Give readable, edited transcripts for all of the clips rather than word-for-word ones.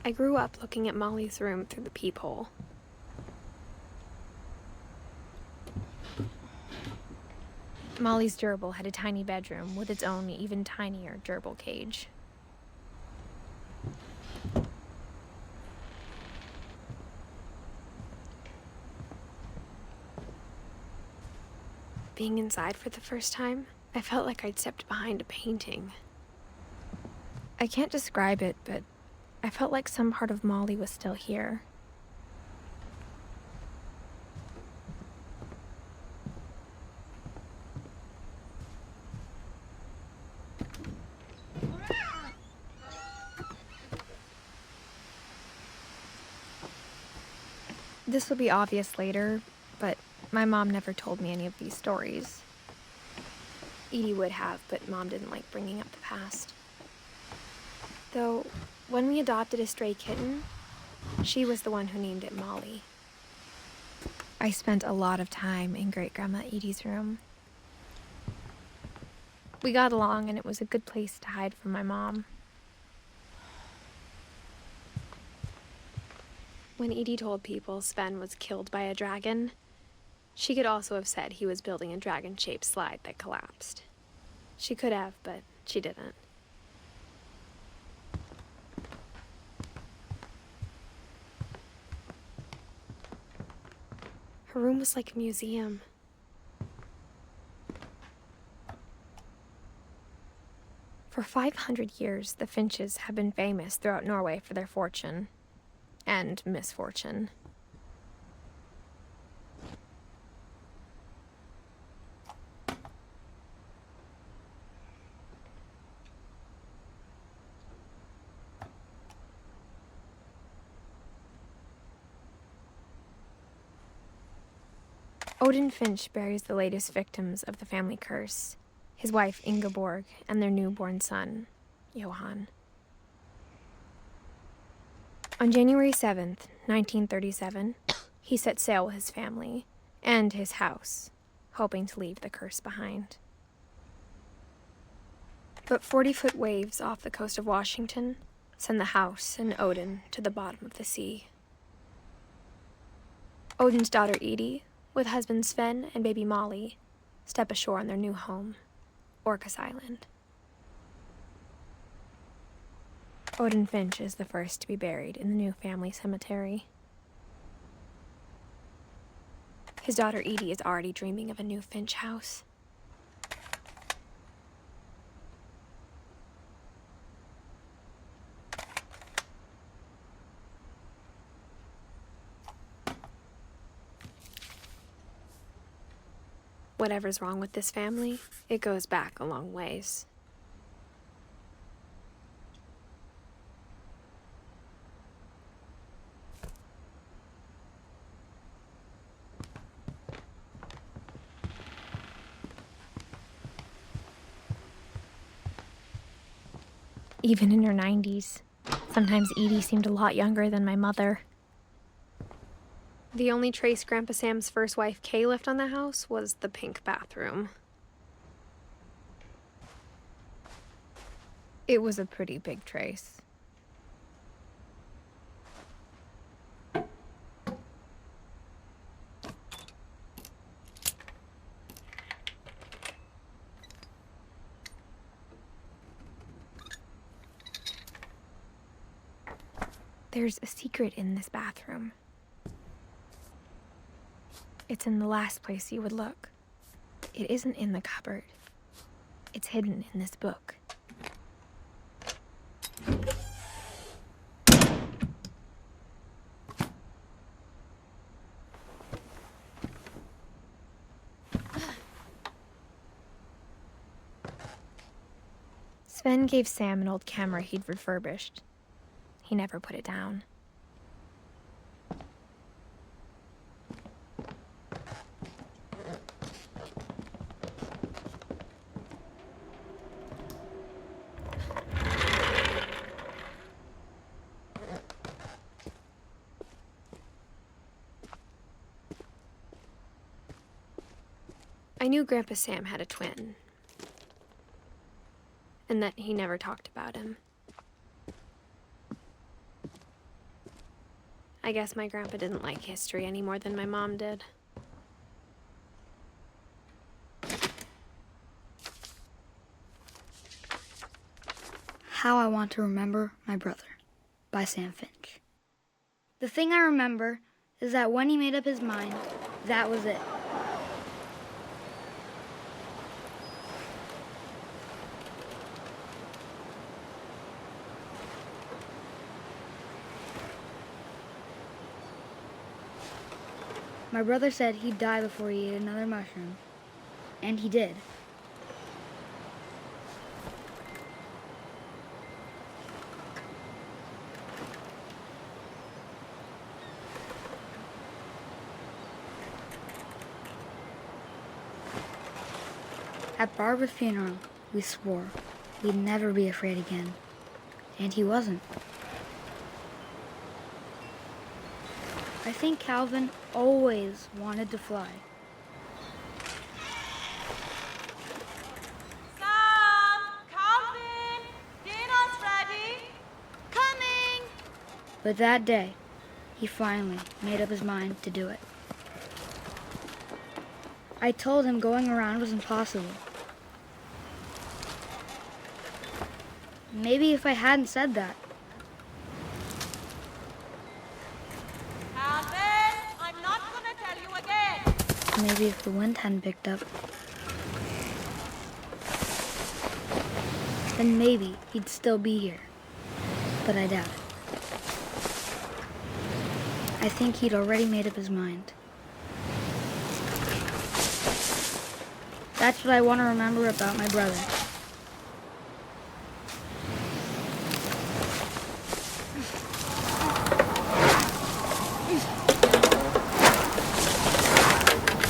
I grew up looking at Molly's room through the peephole. Molly's gerbil had a tiny bedroom with its own even tinier gerbil cage. Being inside for the first time, I felt like I'd stepped behind a painting. I can't describe it, but I felt like some part of Molly was still here. This will be obvious later, but my mom never told me any of these stories. Edie would have, but Mom didn't like bringing up the past. Though, when we adopted a stray kitten, she was the one who named it Molly. I spent a lot of time in Great-Grandma Edie's room. We got along, and it was a good place to hide from my mom. When Edie told people Sven was killed by a dragon, she could also have said he was building a dragon-shaped slide that collapsed. She could have, but she didn't. Her room was like a museum. For 500 years, the finches have been famous throughout Norway for their fortune and misfortune. Odin Finch buries the latest victims of the family curse, his wife Ingeborg and their newborn son, Johan. On January 7th, 1937, he set sail with his family and his house, hoping to leave the curse behind. But 40-foot waves off the coast of Washington send the house and Odin to the bottom of the sea. Odin's daughter Edie, with husband Sven and baby Molly, step ashore on their new home, Orcas Island. Odin Finch is the first to be buried in the new family cemetery. His daughter Edie is already dreaming of a new Finch house. Whatever's wrong with this family, it goes back a long ways. Even in her 90s, sometimes Edie seemed a lot younger than my mother. The only trace Grandpa Sam's first wife Kay left on the house was the pink bathroom. It was a pretty big trace. There's a secret in this bathroom. It's in the last place you would look. It isn't in the cupboard. It's hidden in this book. Sven gave Sam an old camera he'd refurbished. He never put it down. I knew Grandpa Sam had a twin, and that he never talked about him. I guess my grandpa didn't like history any more than my mom did. How I Want to Remember My Brother by Sam Finch. The thing I remember is that when he made up his mind, that was it. My brother said he'd die before he ate another mushroom, and he did. At Barbara's funeral, we swore we'd never be afraid again, and he wasn't. I think Calvin always wanted to fly. Sam! Calvin! Dinner's ready! Coming! But that day, he finally made up his mind to do it. I told him going around was impossible. Maybe if I hadn't said that. Calvin! I'm not gonna tell you again! Maybe if the wind hadn't picked up. Then maybe he'd still be here. But I doubt it. I think he'd already made up his mind. That's what I want to remember about my brother.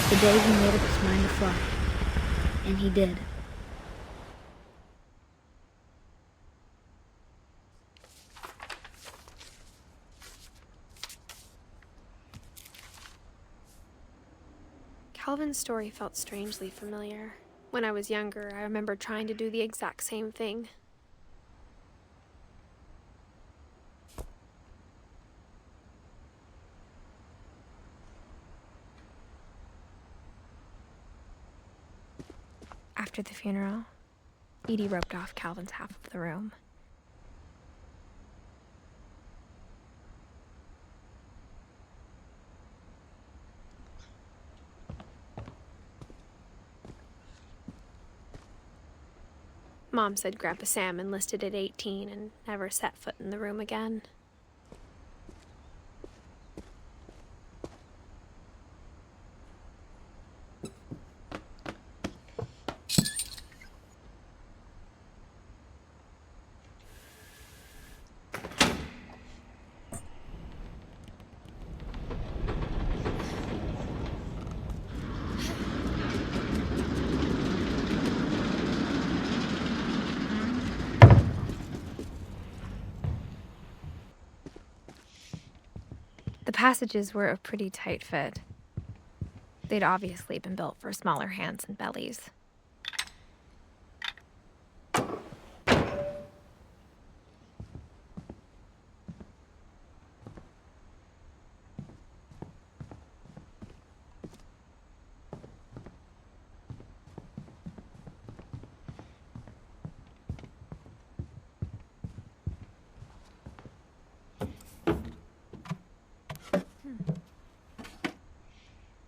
The day he made up his mind to fly. And he did. Calvin's story felt strangely familiar. When I was younger, I remember trying to do the exact same thing. After the funeral, Edie roped off Calvin's half of the room. Mom said Grandpa Sam enlisted at 18 and never set foot in the room again. The passages were a pretty tight fit. They'd obviously been built for smaller hands and bellies.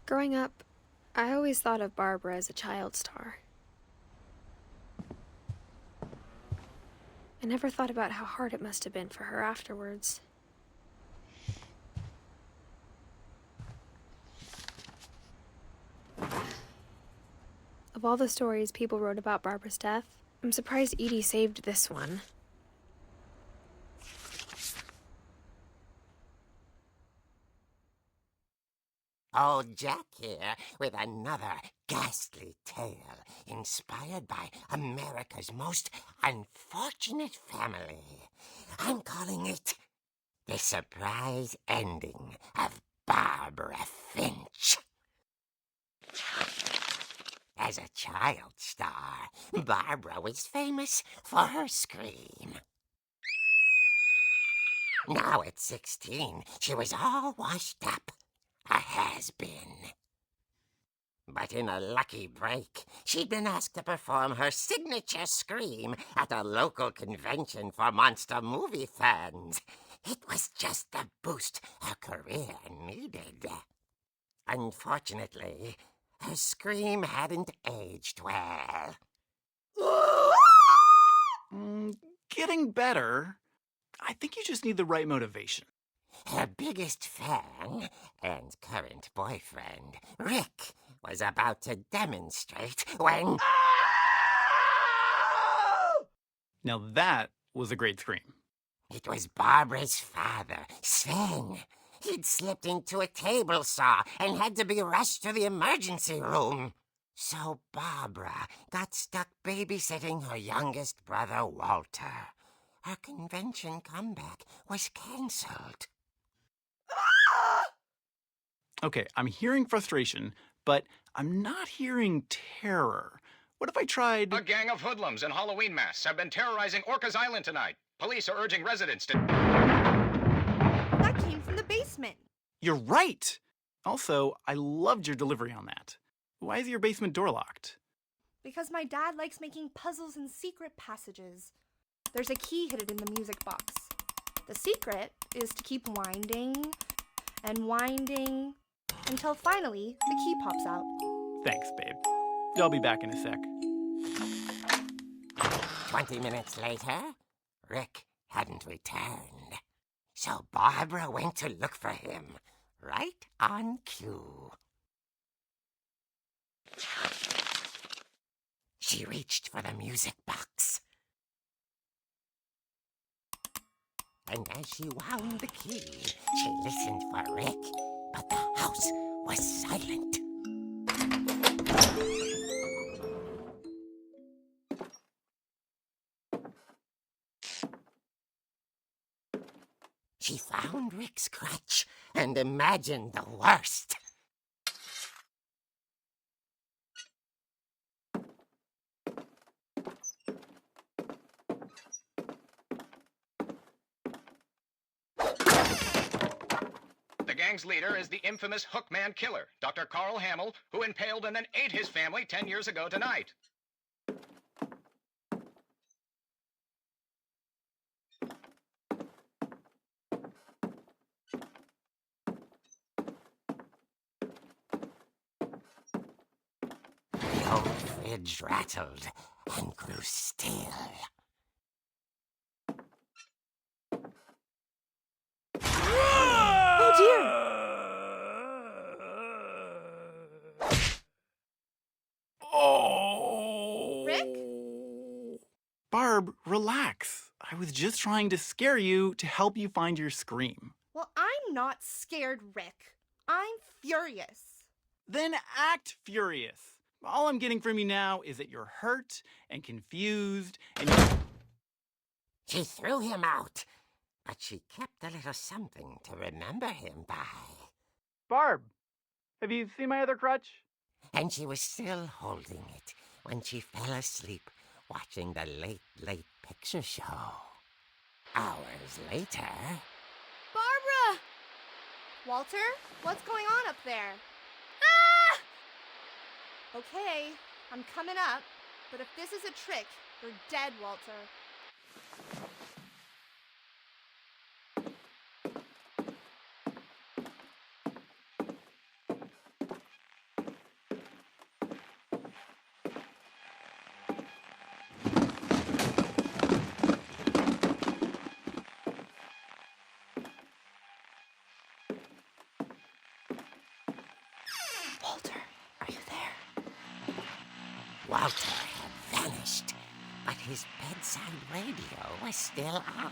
Growing up, I always thought of Barbara as a child star. I never thought about how hard it must have been for her afterwards. Of all the stories people wrote about Barbara's death, I'm surprised Edie saved this one. Old Jack here with another ghastly tale inspired by America's most unfortunate family. I'm calling it The Surprise Ending of Barbara Finch. As a child star, Barbara was famous for her scream. Now at 16, she was all washed up. A has-been. But in a lucky break, she'd been asked to perform her signature scream at a local convention for monster movie fans. It was just the boost her career needed. Unfortunately, her scream hadn't aged well. Getting better. I think you just need the right motivation. Her biggest fan and current boyfriend, Rick, was about to demonstrate when... Now that was a great scream. It was Barbara's father, Sven. He'd slipped into a table saw and had to be rushed to the emergency room. So Barbara got stuck babysitting her youngest brother, Walter. Her convention comeback was cancelled. Okay, I'm hearing frustration, but I'm not hearing terror. What if I tried... A gang of hoodlums in Halloween masks have been terrorizing Orcas Island tonight. Police are urging residents to... That came from the basement. You're right! Also, I loved your delivery on that. Why is your basement door locked? Because my dad likes making puzzles and secret passages. There's a key hidden in the music box. The secret is to keep winding and winding until finally the key pops out. Thanks, babe. I'll be back in a sec. 20 minutes later, Rick hadn't returned. So Barbara went to look for him, right on cue. She reached for the music box. And as she wound the key, she listened for Rick, but the house was silent. She found Rick's crutch and imagined the worst. The gang's leader is the infamous Hookman Killer, Dr. Carl Hamill, who impaled and then ate his family 10 years ago tonight. The old fridge rattled and grew still. Oh dear! Oh! Rick? Barb, relax. I was just trying to scare you to help you find your scream. Well, I'm not scared, Rick. I'm furious. Then act furious. All I'm getting from you now is that you're hurt and confused and She threw him out, but she kept a little something to remember him by. Barb, have you seen my other crutch? And she was still holding it when she fell asleep watching the Late Picture Show. Hours later... Barbara! Walter, what's going on up there? Okay, I'm coming up, but if this is a trick, you're dead, Walter. Walter, are you there? Walter had vanished, but his bedside radio was still on.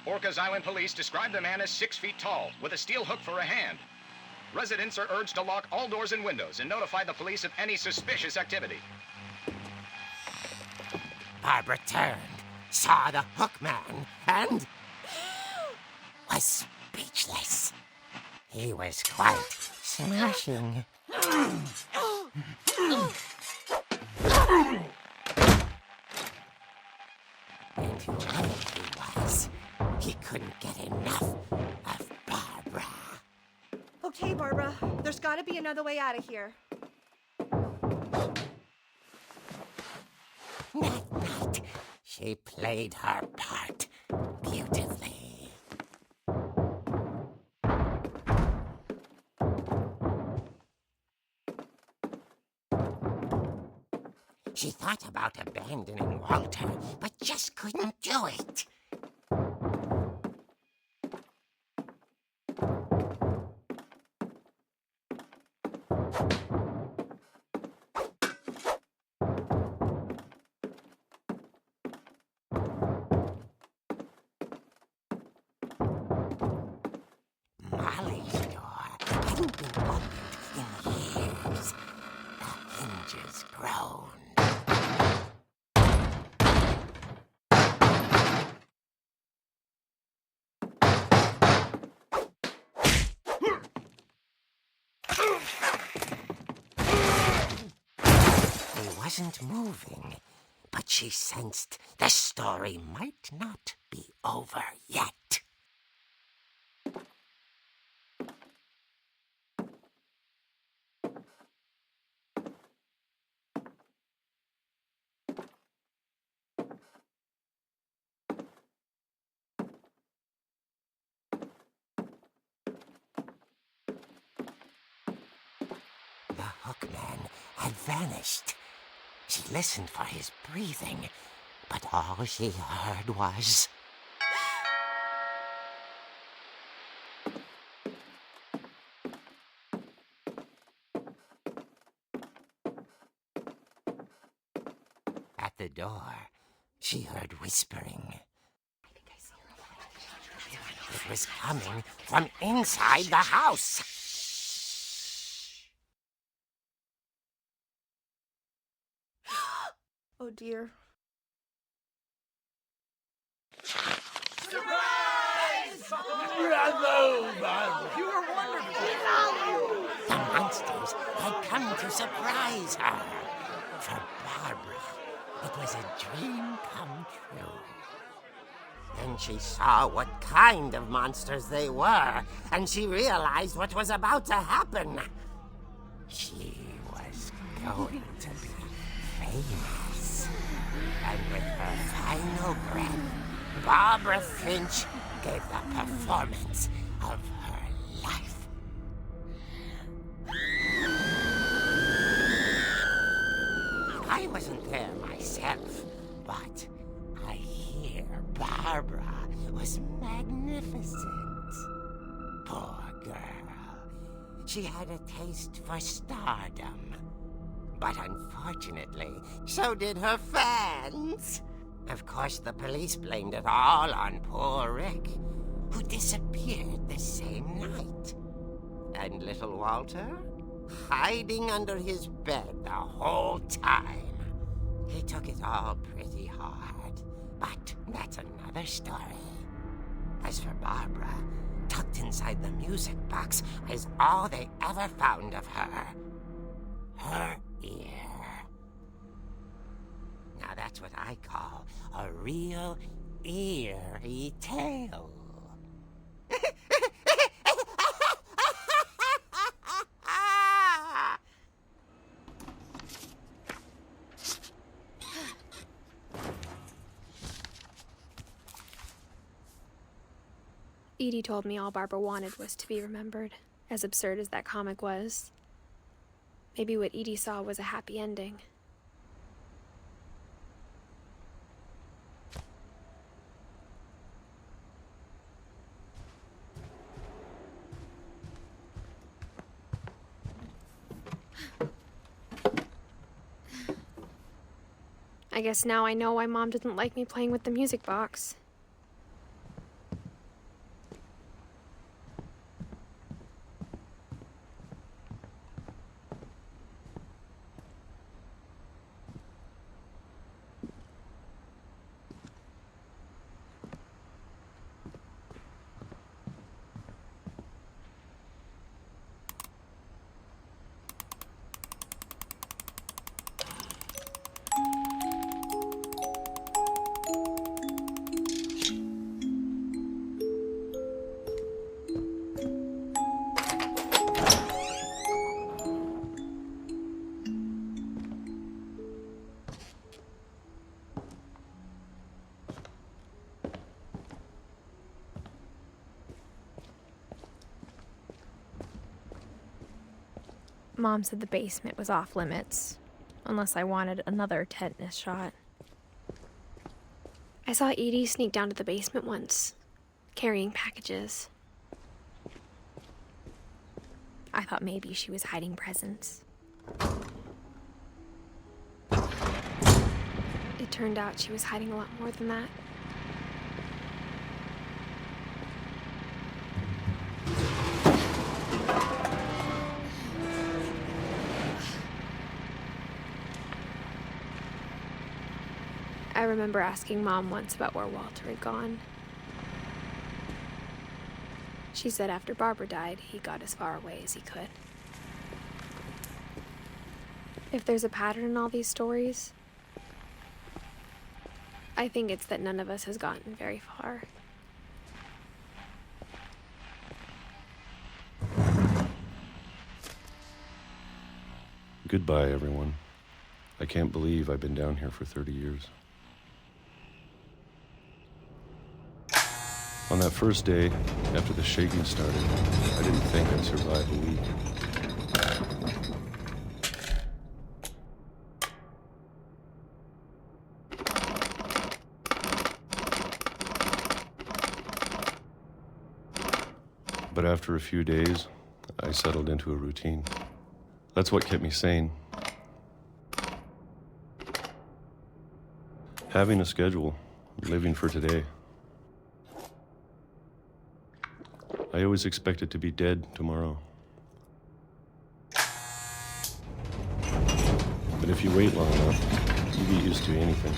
Orcas Island police describe the man as 6 feet tall, with a steel hook for a hand. Residents are urged to lock all doors and windows and notify the police of any suspicious activity. Barbara turned, saw the Hookman, and was speechless. He was quite smashing. And whoever he was, he couldn't get enough of Barbara. Okay, Barbara, there's gotta be another way out of here. That night, she played her part beautifully. She thought about abandoning Walter, but just couldn't do it. Molly's door hadn't been opened in years. The hinges groaned. He wasn't moving, but she sensed the story might not be over yet. The hookman had vanished. She listened for his breathing, but all she heard was... At the door, she heard whispering. It was coming from inside the house. Oh dear. The monsters had come to surprise her. For Barbara, it was a dream come true. Then she saw what kind of monsters they were, and she realized what was about to happen. She was going to be famous. And with her final breath, Barbara Finch gave the performance of her life. I wasn't there myself, but I hear Barbara was magnificent. Poor girl. She had a taste for stardom. But unfortunately, so did her fans. Of course, the police blamed it all on poor Rick, who disappeared the same night. And little Walter, hiding under his bed the whole time. He took it all pretty hard, but that's another story. As for Barbara, tucked inside the music box is all they ever found of her. Her ear. Now that's what I call a real eerie tale. Edie told me all Barbara wanted was to be remembered, as absurd as that comic was. Maybe what Edie saw was a happy ending. I guess now I know why Mom didn't like me playing with the music box. Mom said the basement was off limits, unless I wanted another tetanus shot. I saw Edie sneak down to the basement once, carrying packages. I thought maybe she was hiding presents. It turned out she was hiding a lot more than that. I remember asking Mom once about where Walter had gone. She said after Barbara died, he got as far away as he could. If there's a pattern in all these stories, I think it's that none of us has gotten very far. Goodbye, everyone. I can't believe I've been down here for 30 years. On that first day, after the shaking started, I didn't think I'd survive a week. But after a few days, I settled into a routine. That's what kept me sane. Having a schedule, living for today. I always expected to be dead tomorrow. But if you wait long enough, you get used to anything.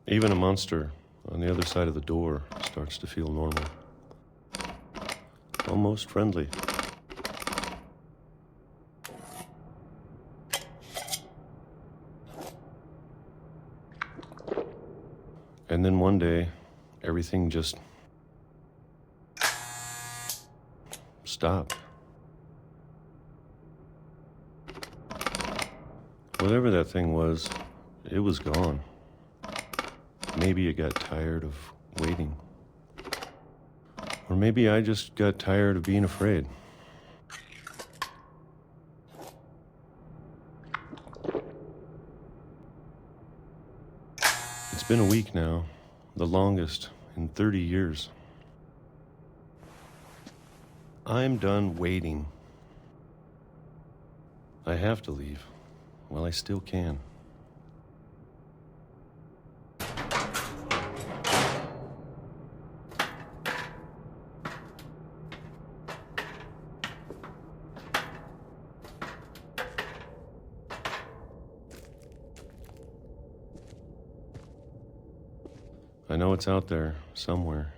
Even a monster on the other side of the door starts to feel normal. Almost friendly. And then one day, everything just stopped. Whatever that thing was, it was gone. Maybe it got tired of waiting. Or maybe I just got tired of being afraid. It's been a week now, the longest in 30 years. I'm done waiting. I have to leave while I still can. I know it's out there somewhere.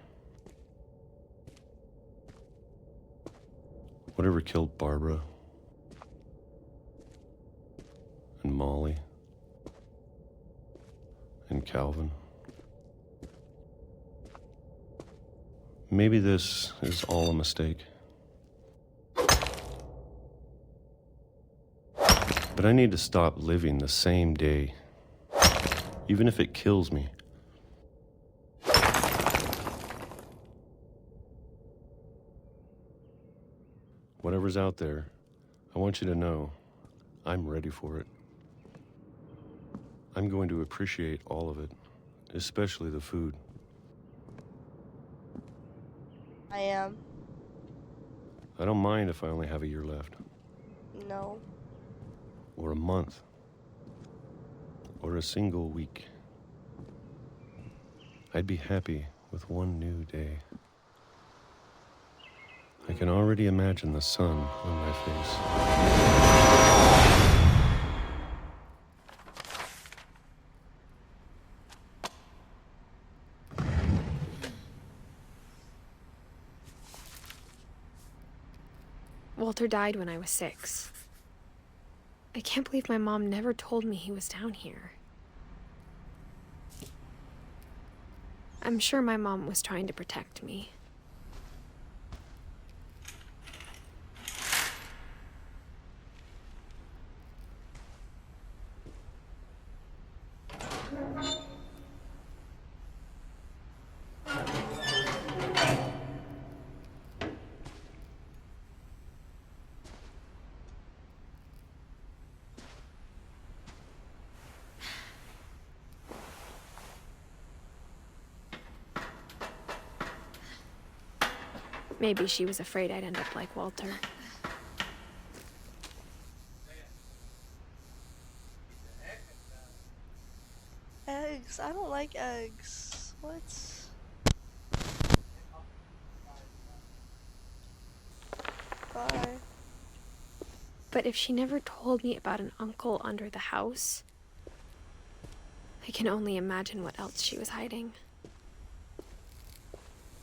Whatever killed Barbara and Molly and Calvin. Maybe this is all a mistake. But I need to stop living the same day, even if it kills me. Whatever's out there, I want you to know I'm ready for it. I'm going to appreciate all of it, especially the food. I am. I don't mind if I only have a year left. No. Or a month. Or a single week. I'd be happy with one new day. I can already imagine the sun on my face. Walter died when I was 6. I can't believe my mom never told me he was down here. I'm sure my mom was trying to protect me. Maybe she was afraid I'd end up like Walter. Eggs. I don't like eggs. What? Bye. But if she never told me about an uncle under the house, I can only imagine what else she was hiding.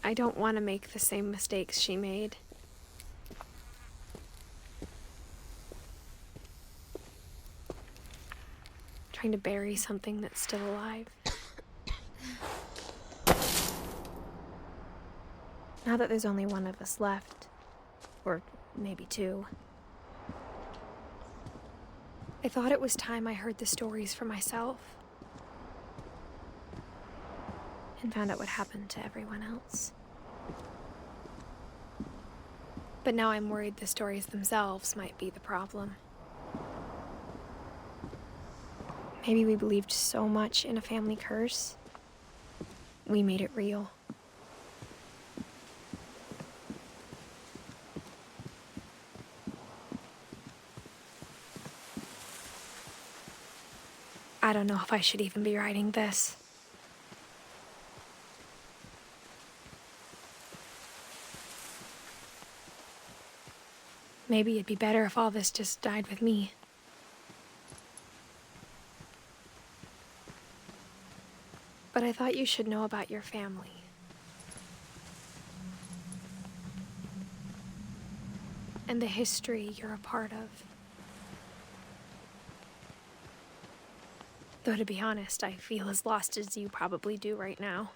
I don't want to make the same mistakes she made. Trying to bury something that's still alive. Now that there's only one of us left, or maybe two, I thought it was time I heard the stories for myself and found out what happened to everyone else. But now I'm worried the stories themselves might be the problem. Maybe we believed so much in a family curse, we made it real. I don't know if I should even be writing this. Maybe it'd be better if all this just died with me. But I thought you should know about your family. And the history you're a part of. Though to be honest, I feel as lost as you probably do right now.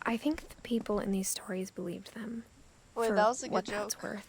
I think the people in these stories believed them. Wait, for that was a good what joke. that's worth.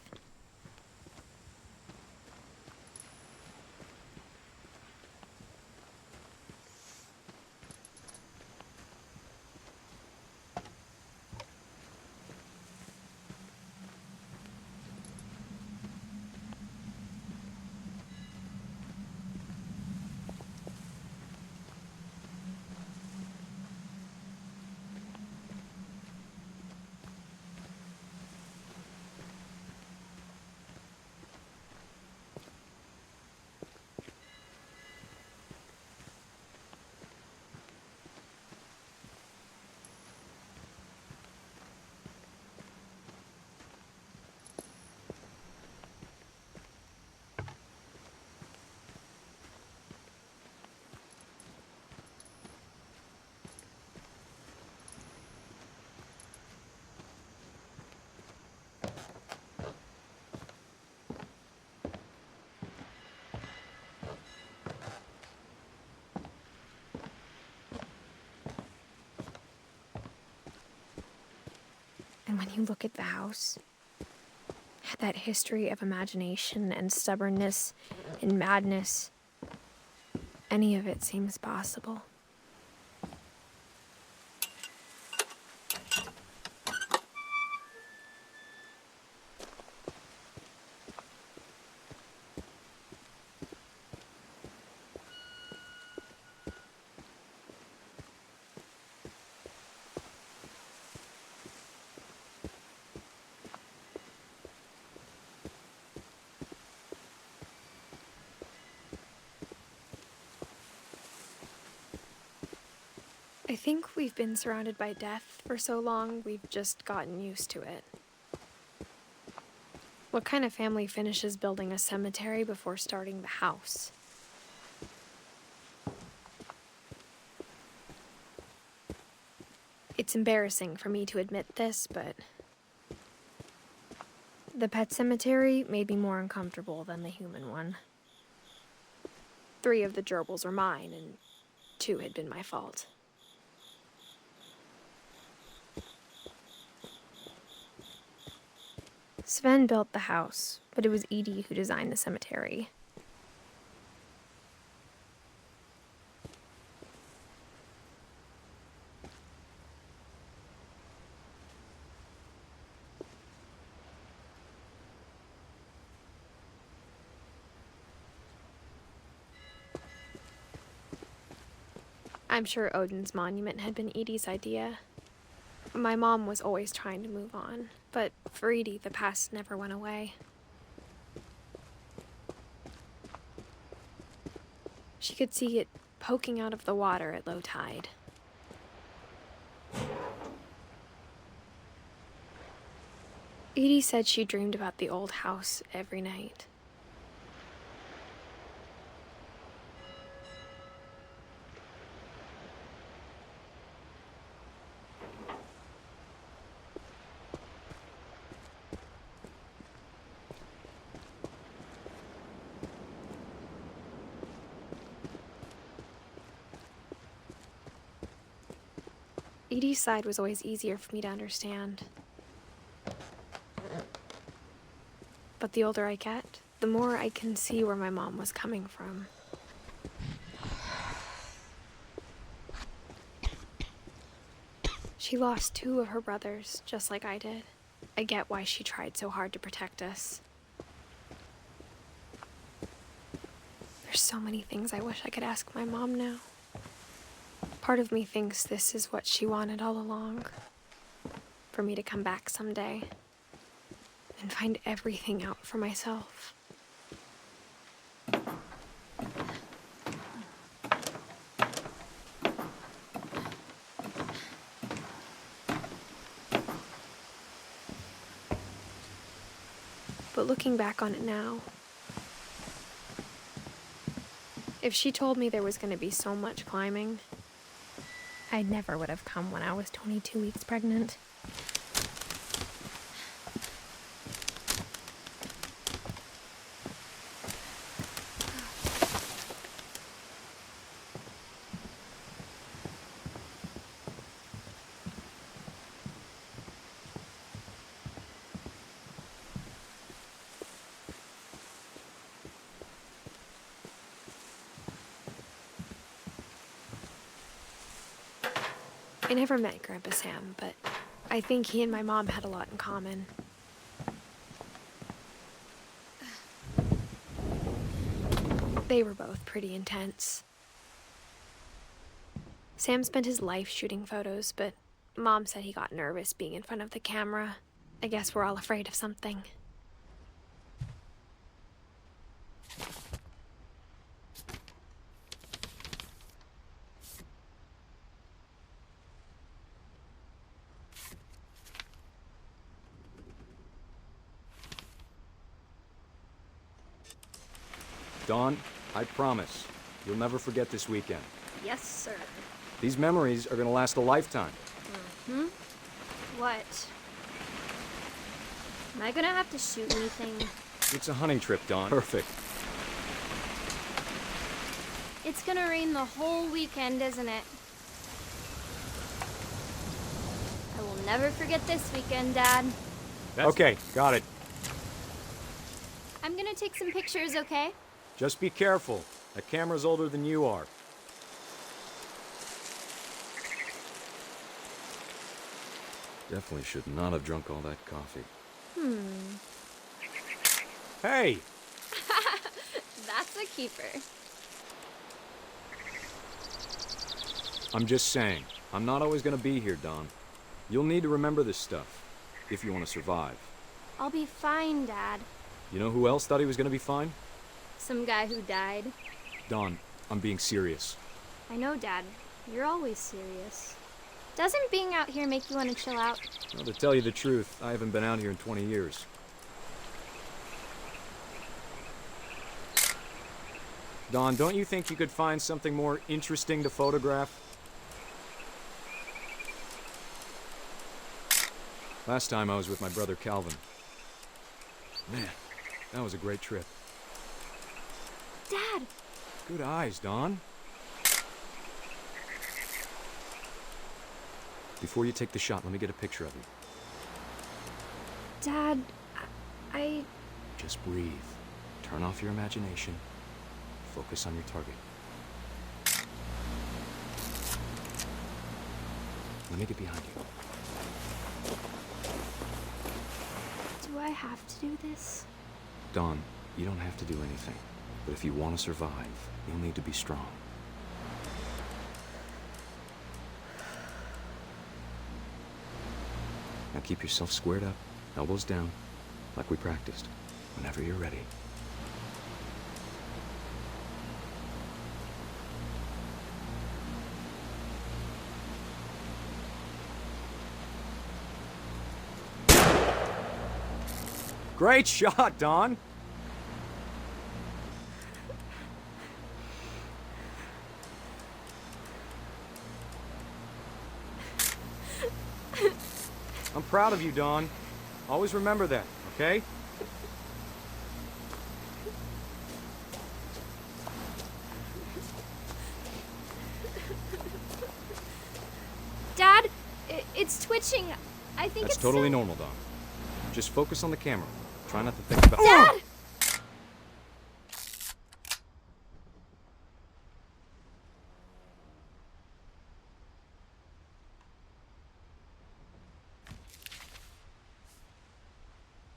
And when you look at the house, that history of imagination and stubbornness and madness, any of it seems possible. I think we've been surrounded by death for so long, we've just gotten used to it. What kind of family finishes building a cemetery before starting the house? It's embarrassing for me to admit this, but the pet cemetery made me more uncomfortable than the human one. 3 of the gerbils are mine, and 2 had been my fault. Sven built the house, but it was Edie who designed the cemetery. I'm sure Odin's monument had been Edie's idea. My mom was always trying to move on, but for Edie, the past never went away. She could see it poking out of the water at low tide. Edie said she dreamed about the old house every night. Edie's side was always easier for me to understand. But the older I get, the more I can see where my mom was coming from. She lost 2 of her brothers, just like I did. I get why she tried so hard to protect us. There's so many things I wish I could ask my mom now. Part of me thinks this is what she wanted all along. For me to come back someday and find everything out for myself. But looking back on it now, if she told me there was going to be so much climbing, I never would have come when I was 22 weeks pregnant. I never met Grandpa Sam, but I think he and my mom had a lot in common. They were both pretty intense. Sam spent his life shooting photos, but Mom said he got nervous being in front of the camera. I guess we're all afraid of something. Dawn, I promise, you'll never forget this weekend. Yes, sir. These memories are gonna last a lifetime. Mm-hmm. What? Am I gonna have to shoot anything? It's a hunting trip, Dawn. Perfect. It's gonna rain the whole weekend, isn't it? I will never forget this weekend, Dad. Okay, got it. I'm gonna take some pictures, okay? Just be careful. That camera's older than you are. Definitely should not have drunk all that coffee. Hey! That's a keeper. I'm just saying, I'm not always gonna be here, Dawn. You'll need to remember this stuff, if you want to survive. I'll be fine, Dad. You know who else thought he was gonna be fine? Some guy who died. Dawn, I'm being serious. I know, Dad. You're always serious. Doesn't being out here make you want to chill out? Well, to tell you the truth, I haven't been out here in 20 years. Dawn, don't you think you could find something more interesting to photograph? Last time I was with my brother Calvin. Man, that was a great trip. Dad! Good eyes, Dawn. Before you take the shot, let me get a picture of you. Dad, I... Just breathe. Turn off your imagination. Focus on your target. Let me get behind you. Do I have to do this? Dawn, you don't have to do anything. But if you want to survive, you'll need to be strong. Now keep yourself squared up, elbows down, like we practiced. Whenever you're ready. Great shot, Don! I'm proud of you, Dawn. Always remember that, okay? Dad, it's twitching. I think That's it's totally normal, Dawn. Just focus on the camera. Try not to think about— Dad!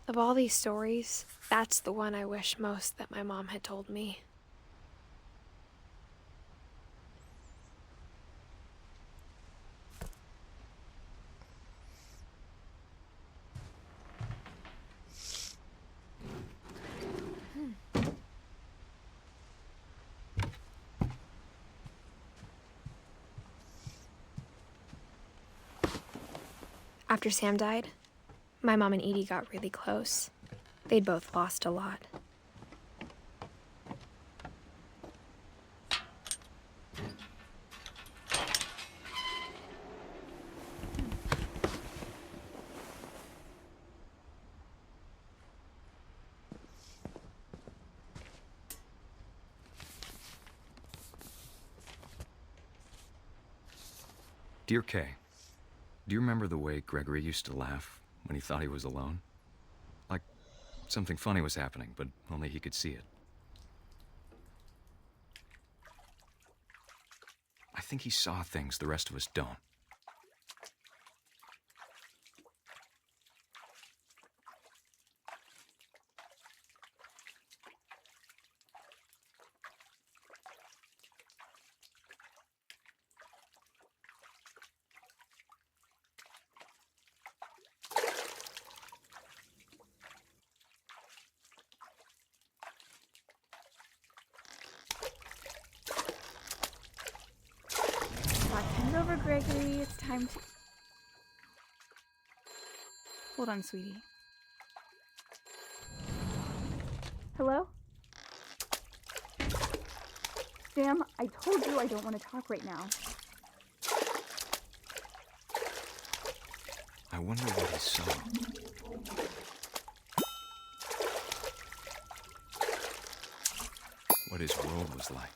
Of all these stories, that's the one I wish most that my mom had told me. After Sam died, my mom and Edie got really close. They'd both lost a lot. Dear Kay, do you remember the way Gregory used to laugh when he thought he was alone? Like something funny was happening, but only he could see it. I think he saw things the rest of us don't. Bend over, Gregory. It's time to... Hold on, sweetie. Hello? Sam, I told you I don't want to talk right now. I wonder what he saw. What his world was like.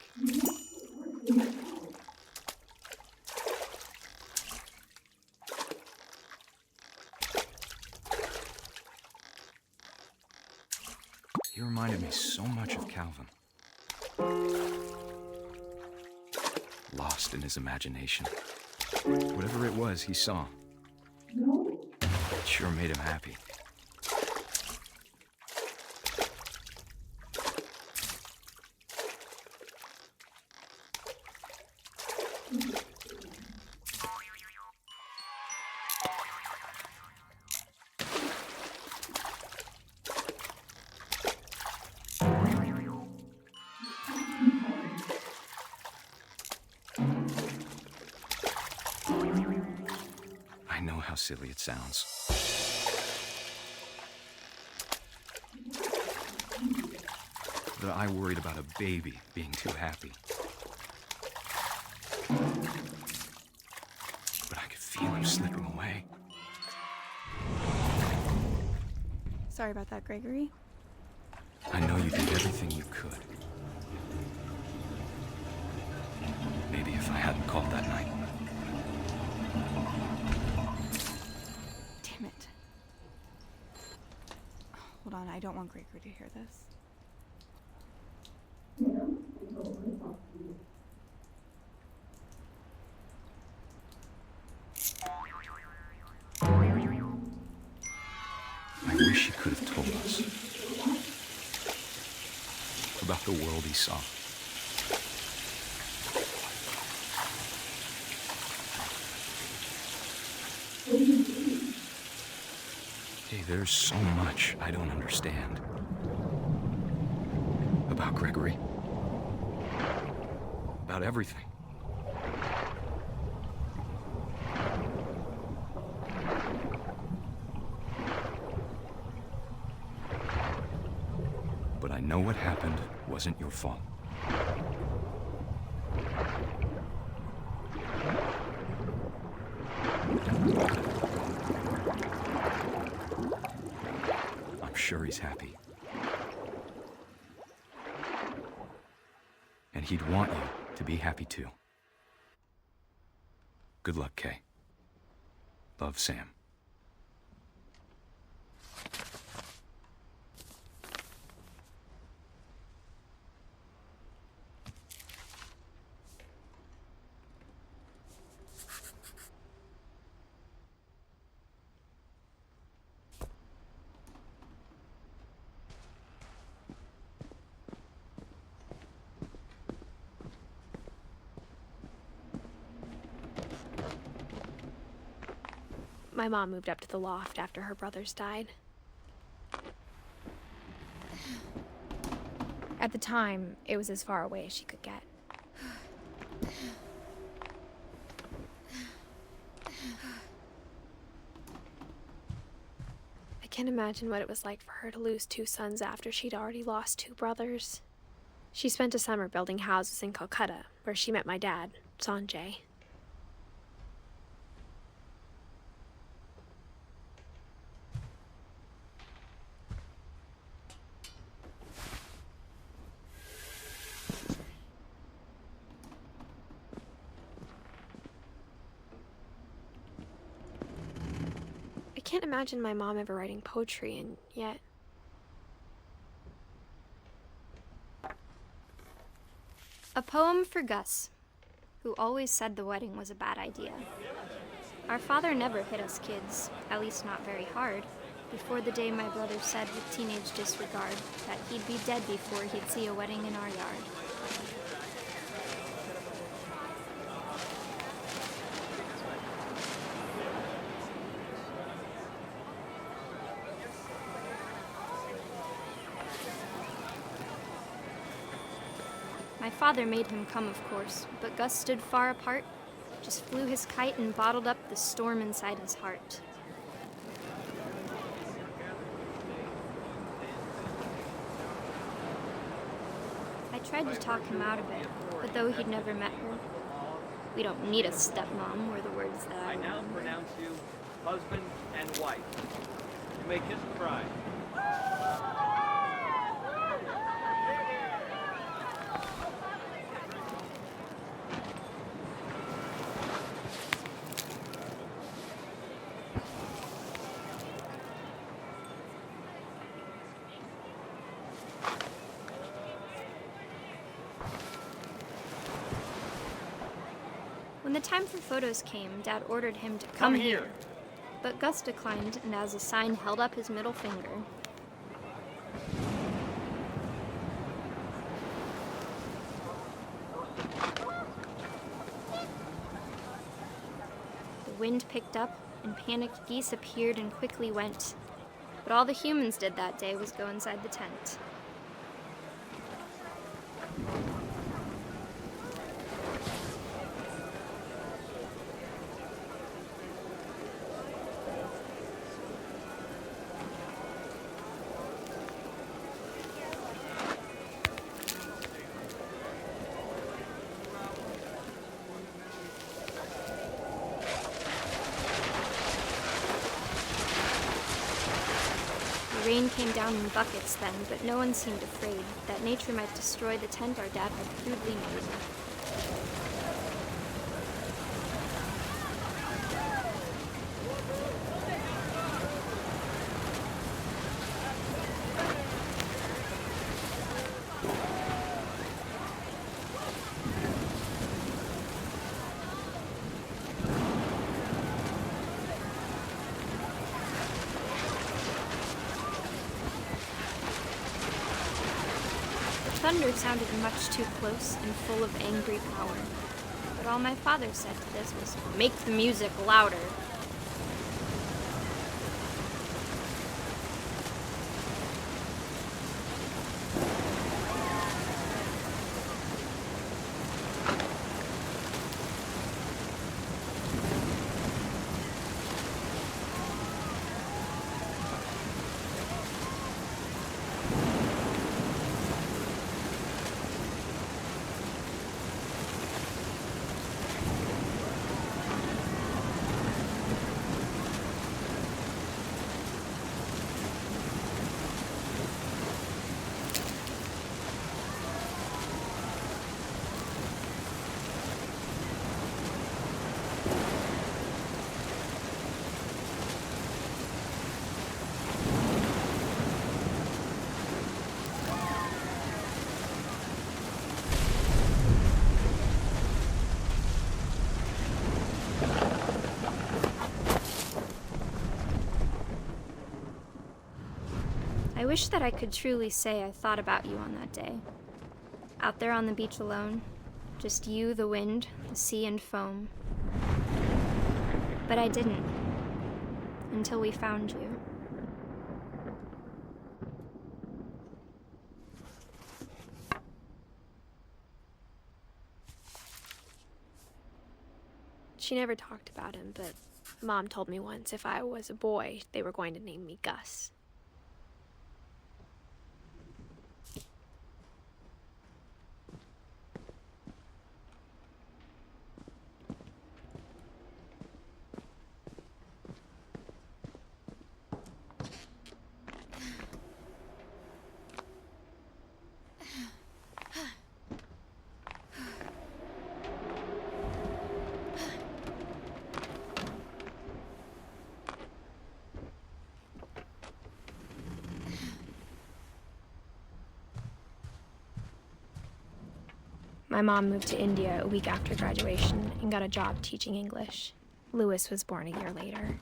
He reminded me so much of Calvin. Lost in his imagination. Whatever it was he saw, it sure made him happy. I know how silly it sounds. That I worried about a baby being too happy. But I could feel him slipping away. Sorry about that, Gregory. I know you did everything you could. Maybe if I hadn't called that night. Damn it. Hold on, I don't want Gregory to hear this. I wish he could have told us about the world he saw. there's so much I don't understand. About Gregory. About everything. But I know what happened wasn't your fault. I'm sure he's happy. And he'd want you to be happy too. Good luck, Kay. Love, Sam. My mom moved up to the loft after her brothers died. At the time, it was as far away as she could get. I can't imagine what it was like for her to lose 2 sons after she'd already lost 2 brothers. She spent a summer building houses in Calcutta, where she met my dad, Sanjay. I can't imagine my mom ever writing poetry, and yet... A poem for Gus, who always said the wedding was a bad idea. Our father never hit us kids, at least not very hard, before the day my brother said with teenage disregard that he'd be dead before he'd see a wedding in our yard. My father made him come, of course, but Gus stood far apart, just flew his kite and bottled up the storm inside his heart. I tried to talk him out of it, but though he'd never met her, "We don't need a stepmom," were the words that I now remember. pronounce you husband and wife. You may kiss the bride. When the time for photos came, Dad ordered him to come here. But Gus declined, and as a sign held up his middle finger. The wind picked up, and panicked geese appeared and quickly went. But all the humans did that day was go inside the tent. The rain came down in buckets then, but no one seemed afraid that nature might destroy the tent our dad had crudely made. Thunder sounded much too close and full of angry power. But all my father said to this was, "Make the music louder." I wish that I could truly say I thought about you on that day. Out there on the beach alone, just you, the wind, the sea, and foam. But I didn't, until we found you. She never talked about him, but Mom told me once if I was a boy, they were going to name me Gus. My mom moved to India a week after graduation and got a job teaching English. Lewis was born a year later.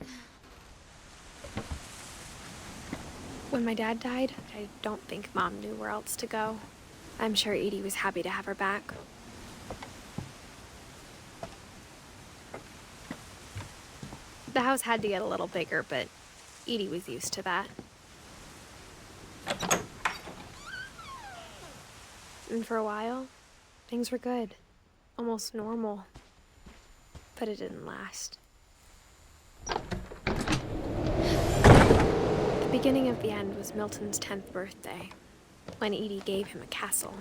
When my dad died, I don't think Mom knew where else to go. I'm sure Edie was happy to have her back. The house had to get a little bigger, but Edie was used to that. And for a while, things were good, almost normal, but it didn't last. The beginning of the end was Milton's 10th birthday, when Edie gave him a castle.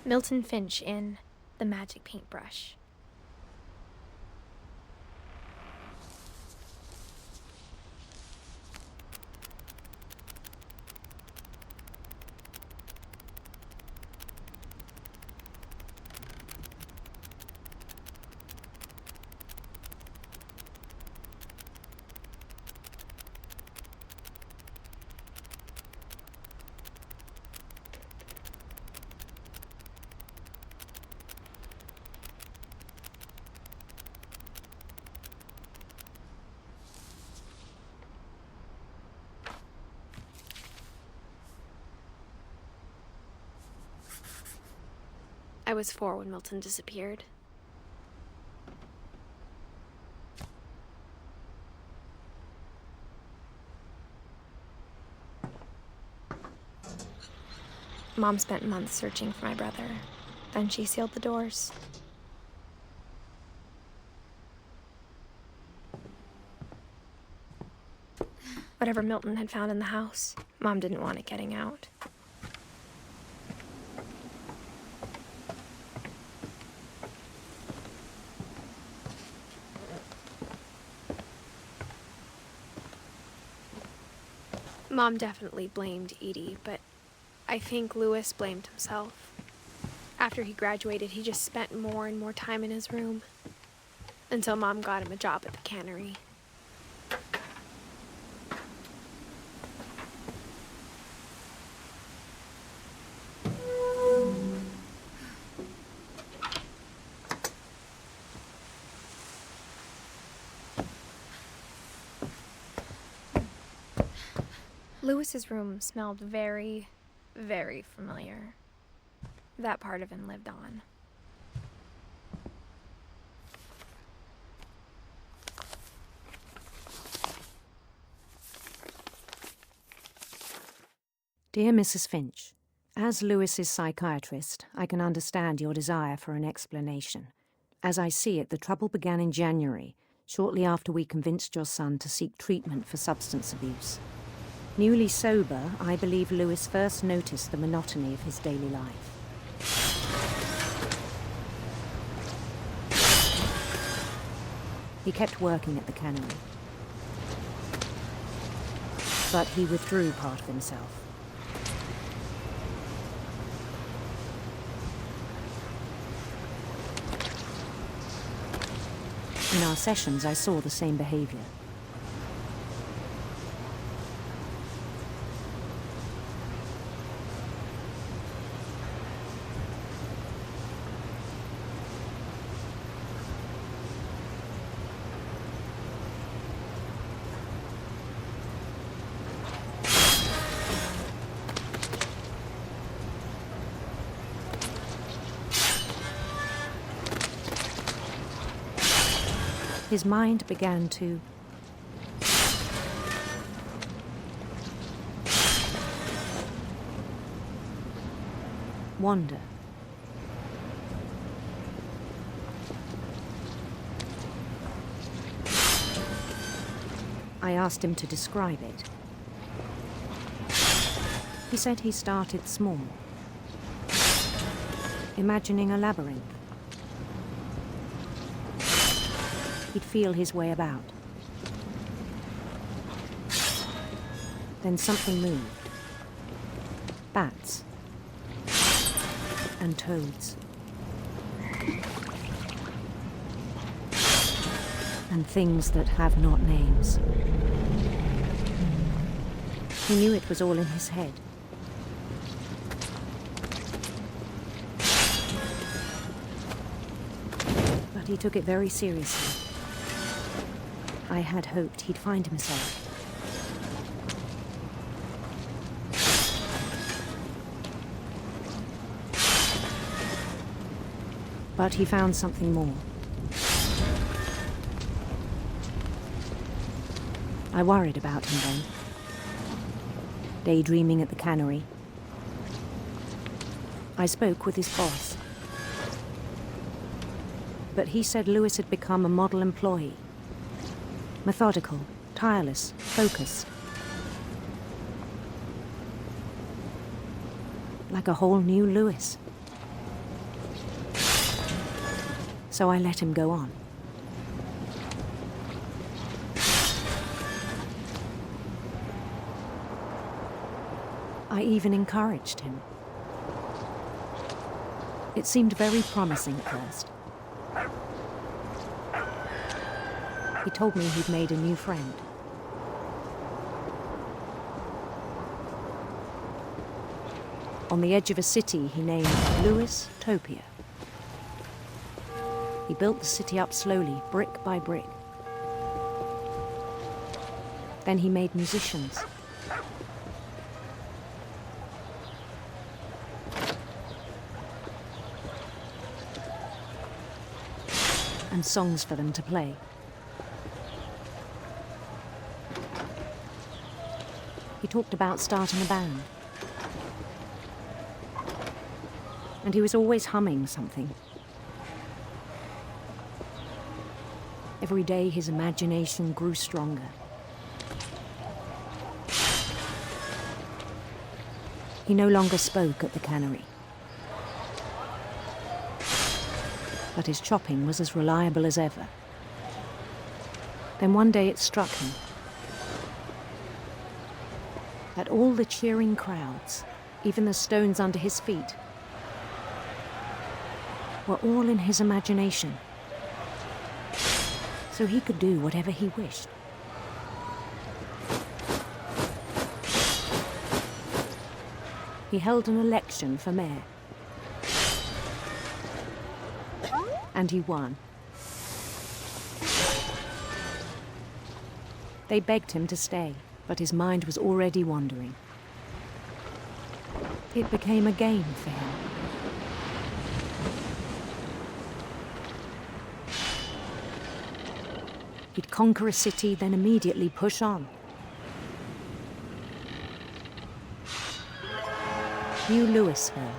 Milton Finch in The Magic Paintbrush. I was 4 when Milton disappeared. Mom spent months searching for my brother. Then she sealed the doors. Whatever Milton had found in the house, Mom didn't want it getting out. Mom definitely blamed Edie, but I think Lewis blamed himself. After he graduated, he just spent more and more time in his room, until Mom got him a job at the cannery. Lewis's room smelled very, very familiar. That part of him lived on. Dear Mrs. Finch, as Lewis's psychiatrist, I can understand your desire for an explanation. As I see it, the trouble began in January, shortly after we convinced your son to seek treatment for substance abuse. Newly sober, I believe Lewis first noticed the monotony of his daily life. He kept working at the cannery. but he withdrew part of himself. In our sessions, I saw the same behavior. His mind began to wander. I asked him to describe it. He said he started small, imagining a labyrinth. He'd feel his way about. Then something moved. Bats. And toads. And things that have not names. He knew it was all in his head. But he took it very seriously. I had hoped he'd find himself. But he found something more. I worried about him then. Daydreaming at the cannery. I spoke with his boss. But he said Lewis had become a model employee. Methodical, tireless, focused. Like a whole new Lewis. So I let him go on. I even encouraged him. It seemed very promising at first. He told me he'd made a new friend. On the edge of a city he named Lewis Topia. He built the city up slowly, brick by brick. Then he made musicians. And songs for them to play. He talked about starting a band. And he was always humming something. Every day his imagination grew stronger. He no longer spoke at the cannery. But his chopping was as reliable as ever. Then one day it struck him that all the cheering crowds, even the stones under his feet, were all in his imagination. So he could do whatever he wished. He held an election for mayor. And he won. They begged him to stay, but his mind was already wandering. It became a game for him. He'd conquer a city, then immediately push on. New Louisville.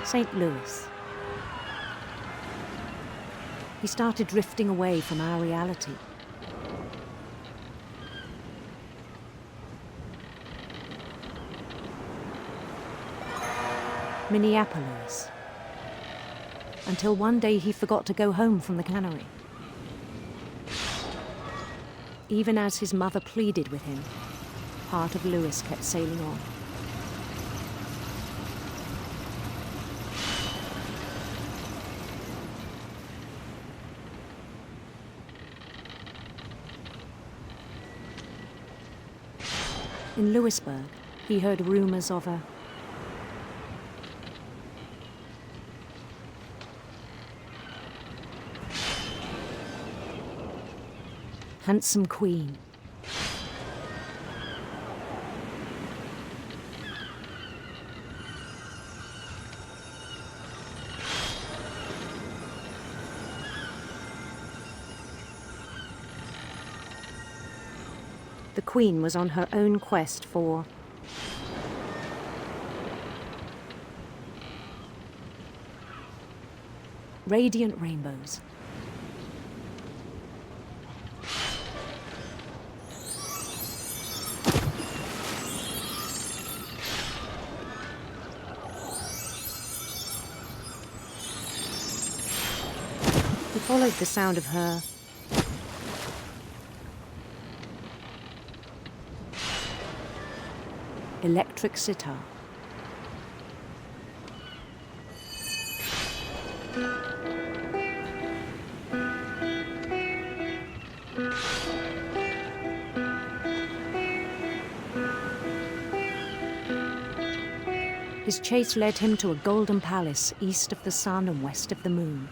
St. Louis. He started drifting away from our reality. Minneapolis. Until one day he forgot to go home from the cannery. Even as his mother pleaded with him, part of Lewis kept sailing on. In Lewisburg, he heard rumors of a handsome queen. The queen was on her own quest for radiant rainbows. He followed the sound of her electric sitar. His chase led him to a golden palace east of the sun and west of the moon.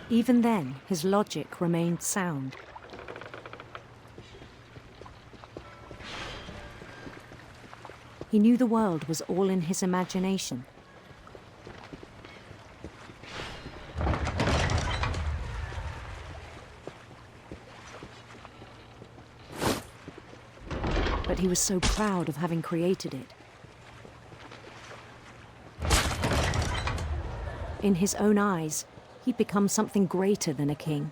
Even then, his logic remained sound. He knew the world was all in his imagination. But he was so proud of having created it. In his own eyes, he'd become something greater than a king.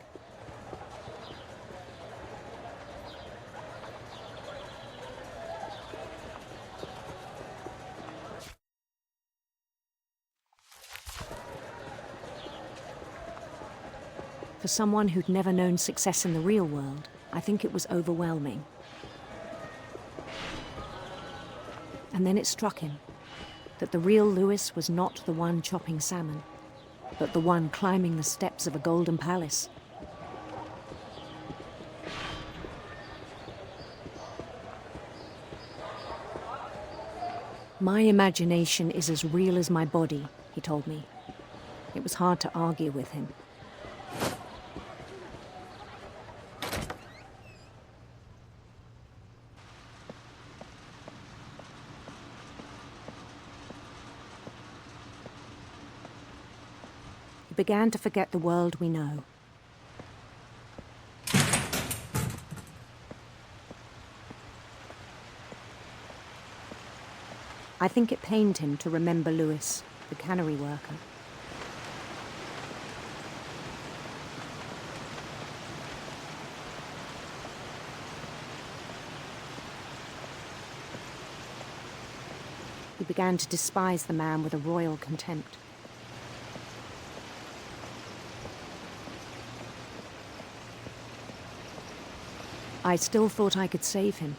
For someone who'd never known success in the real world, I think it was overwhelming. And then it struck him that the real Lewis was not the one chopping salmon, but the one climbing the steps of a golden palace. My imagination is as real as my body, he told me. It was hard to argue with him. He began to forget the world we know. I think it pained him to remember Lewis, the cannery worker. He began to despise the man with a royal contempt. I still thought I could save him.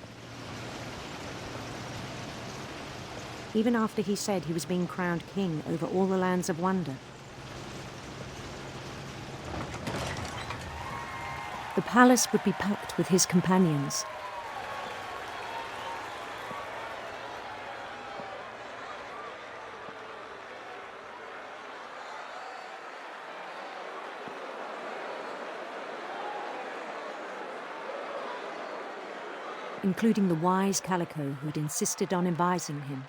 Even after he said he was being crowned king over all the lands of wonder. The palace would be packed with his companions. Including the wise Calico who'd insisted on advising him.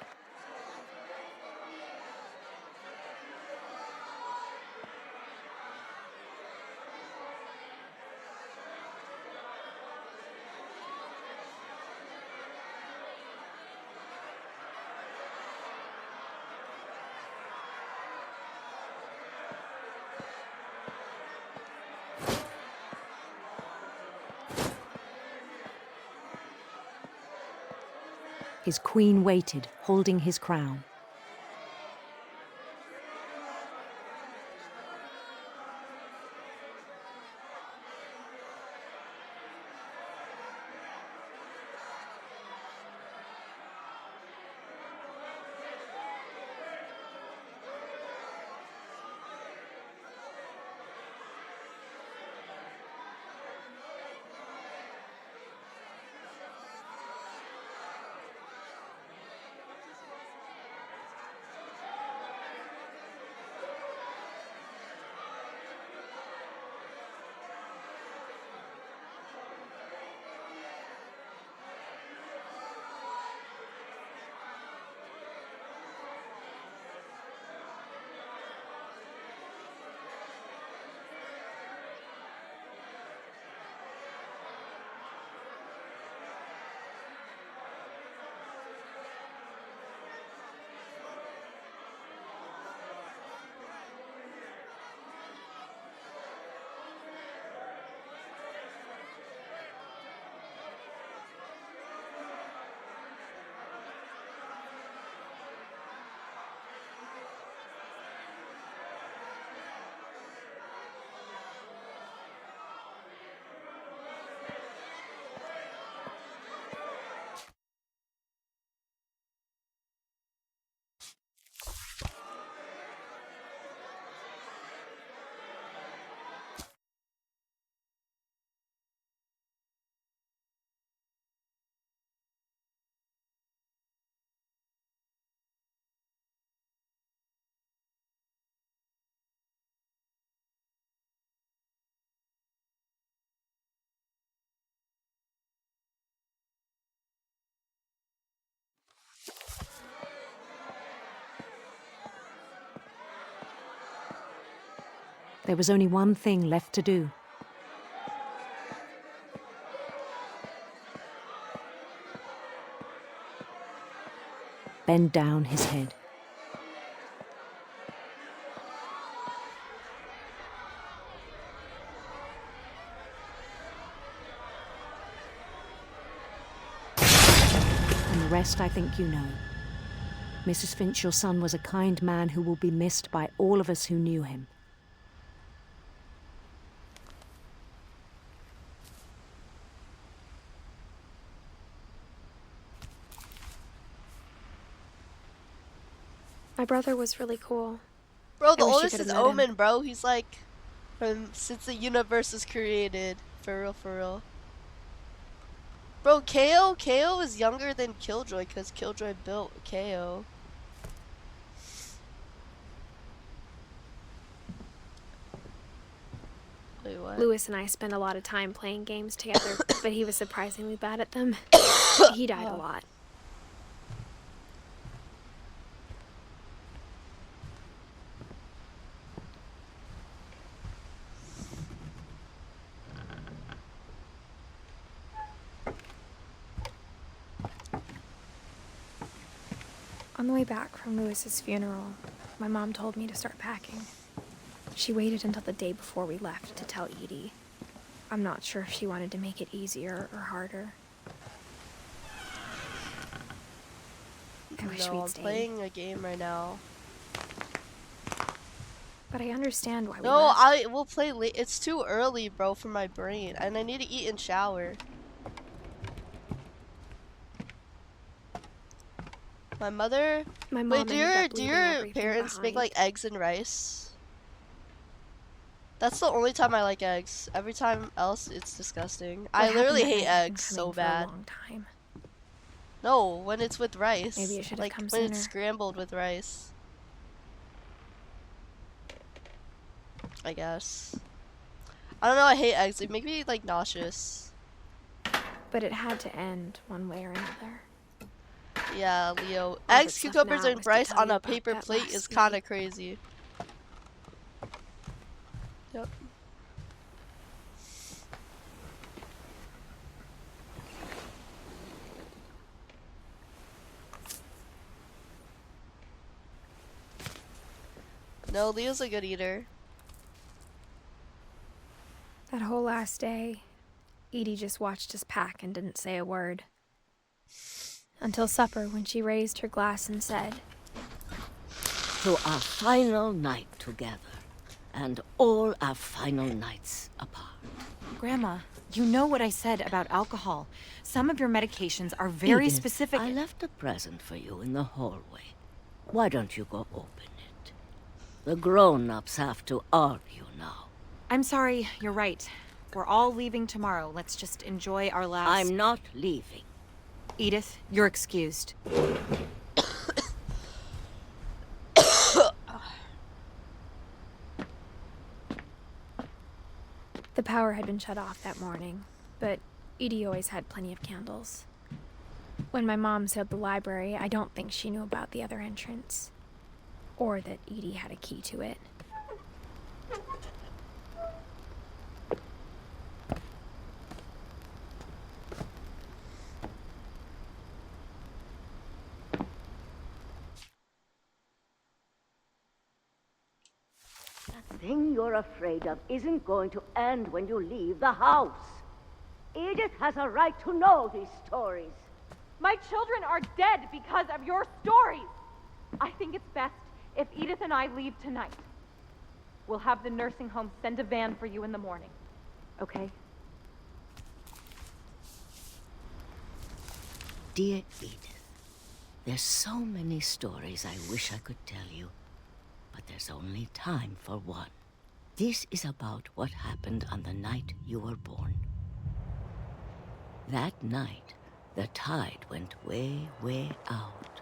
His queen waited, holding his crown. There was only one thing left to do. Bend down his head. And the rest I think you know. Mrs. Finch, your son was a kind man who will be missed by all of us who knew him. My brother was really cool. Bro, the I wish you oldest could've is met him. Omen, bro. He's like, since the universe was created. For real, for real. Bro, KO is younger than Killjoy because Killjoy built KO. Wait, what? Lewis and I spent a lot of time playing games together, but he was surprisingly bad at them. He died a lot. On the way back from Lewis's funeral, my mom told me to start packing. She waited until the day before we left to tell Edie. I'm not sure if she wanted to make it easier or harder. I wish No, we'd I'm stayed. playing a game right now. But I understand why we No, left. I will play late. It's too early, bro, for my brain, and I need to eat and shower. My mother. My mom Wait, do ended up your leaving everything parents make behind. like eggs and rice? That's the only time I like eggs. Every time else, it's disgusting. I What literally happened hate that night had been eggs coming so for a bad. long time. No, when it's with rice. Maybe it should have like come when it's sooner. scrambled with rice. I guess. I don't know. I hate eggs. They make me like nauseous. But it had to end one way or another. Yeah, Leo. All Eggs, that's left cucumbers, now and is to rice tell on you a about paper that plate last is kind night. of crazy. Yep. No, Leo's a good eater. That whole last day, Edie just watched us pack and didn't say a word. Until supper, when she raised her glass and said, To our final night together, and all our final nights apart. Grandma, you know what I said about alcohol. Some of your medications are very Edith, specific. I left a present for you in the hallway. Why don't you go open it? The grown-ups have to argue now. I'm sorry, you're right. We're all leaving tomorrow. Let's just enjoy our last... I'm not leaving. Edith, you're excused. The power had been shut off that morning, but Edie always had plenty of candles. When my mom sealed the library, I don't think she knew about the other entrance, or that Edie had a key to it. The thing you're afraid of isn't going to end when you leave the house. Edith has a right to know these stories. My children are dead because of your stories. I think it's best if Edith and I leave tonight. We'll have the nursing home send a van for you in the morning. Okay? Dear Edith, there's so many stories I wish I could tell you, but there's only time for one. This is about what happened on the night you were born. That night, the tide went way, way out.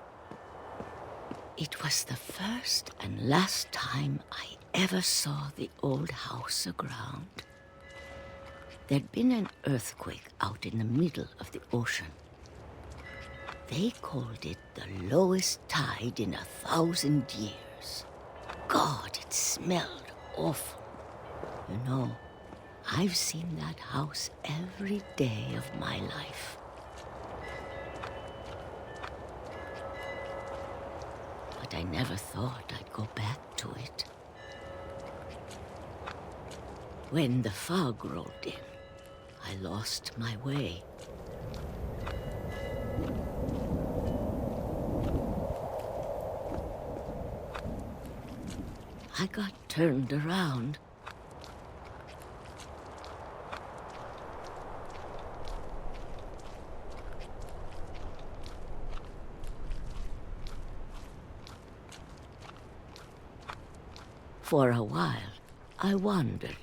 It was the first and last time I ever saw the old house aground. There'd been an earthquake out in the middle of the ocean. They called it the lowest tide in 1,000 years. God, it smelled awful. You know, I've seen that house every day of my life. But I never thought I'd go back to it. When the fog rolled in, I lost my way. I got turned around. For a while, I wandered.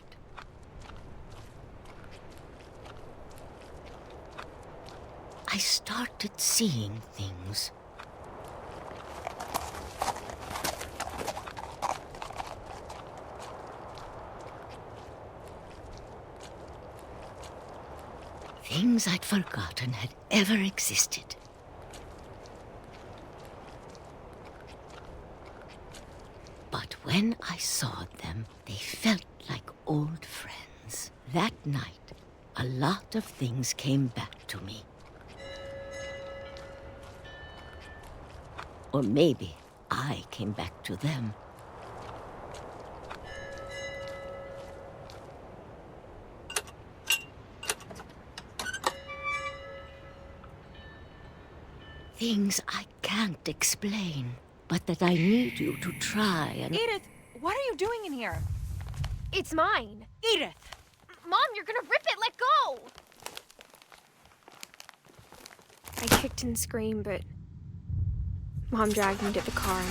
I started seeing things. Things I'd forgotten had ever existed. But when I saw them, they felt like old friends. That night, a lot of things came back to me. Or maybe I came back to them. Things I can't explain, but that I need you to try and... Edith, what are you doing in here? It's mine. Edith! Mom, you're gonna rip it! Let go! I kicked and screamed, but Mom dragged me to the car.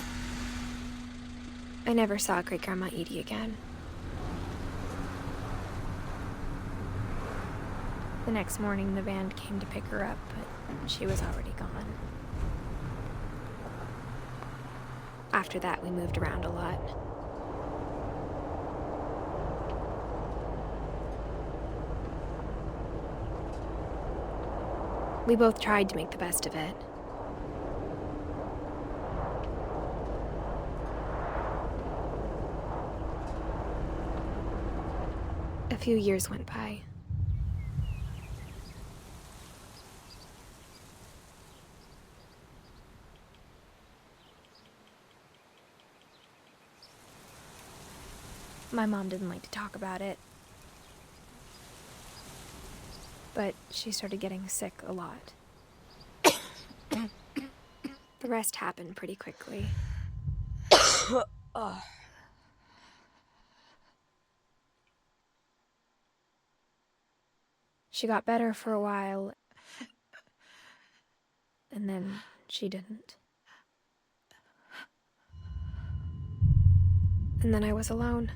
I never saw Great-Grandma Edie again. The next morning, the van came to pick her up, but she was already gone. After that, we moved around a lot. We both tried to make the best of it. A few years went by. My mom didn't like to talk about it. But she started getting sick a lot. The rest happened pretty quickly. She got better for a while, and then she didn't. And then I was alone.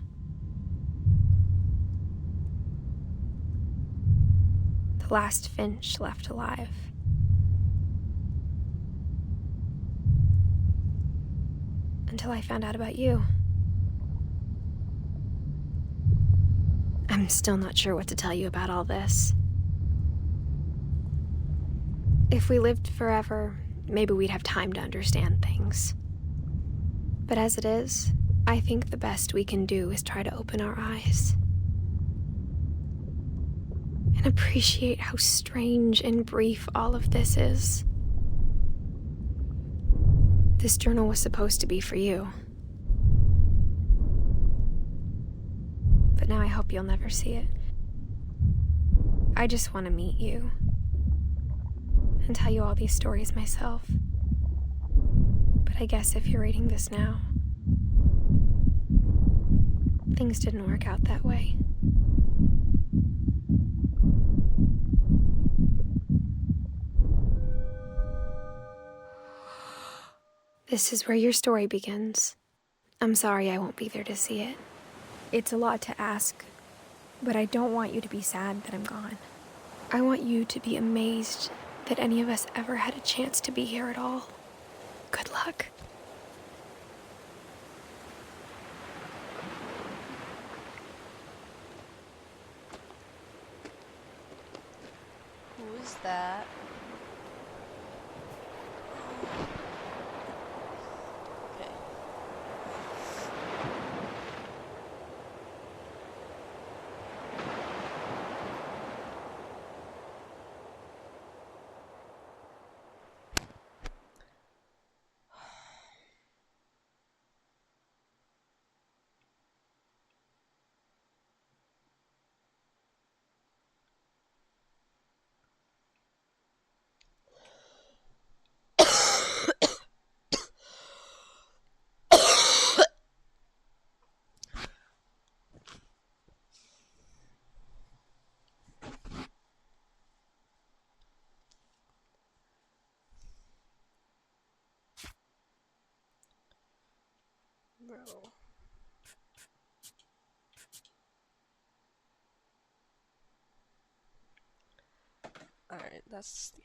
The last finch left alive. Until I found out about you. I'm still not sure what to tell you about all this. If we lived forever, maybe we'd have time to understand things. But as it is, I think the best we can do is try to open our eyes. And appreciate how strange and brief all of this is. This journal was supposed to be for you. But now I hope you'll never see it. I just want to meet you. And tell you all these stories myself. But I guess if you're reading this now, things didn't work out that way. This is where your story begins. I'm sorry I won't be there to see it. It's a lot to ask, but I don't want you to be sad that I'm gone. I want you to be amazed that any of us ever had a chance to be here at all. Good luck. Who is that? Okay. Bro. Alright, that's the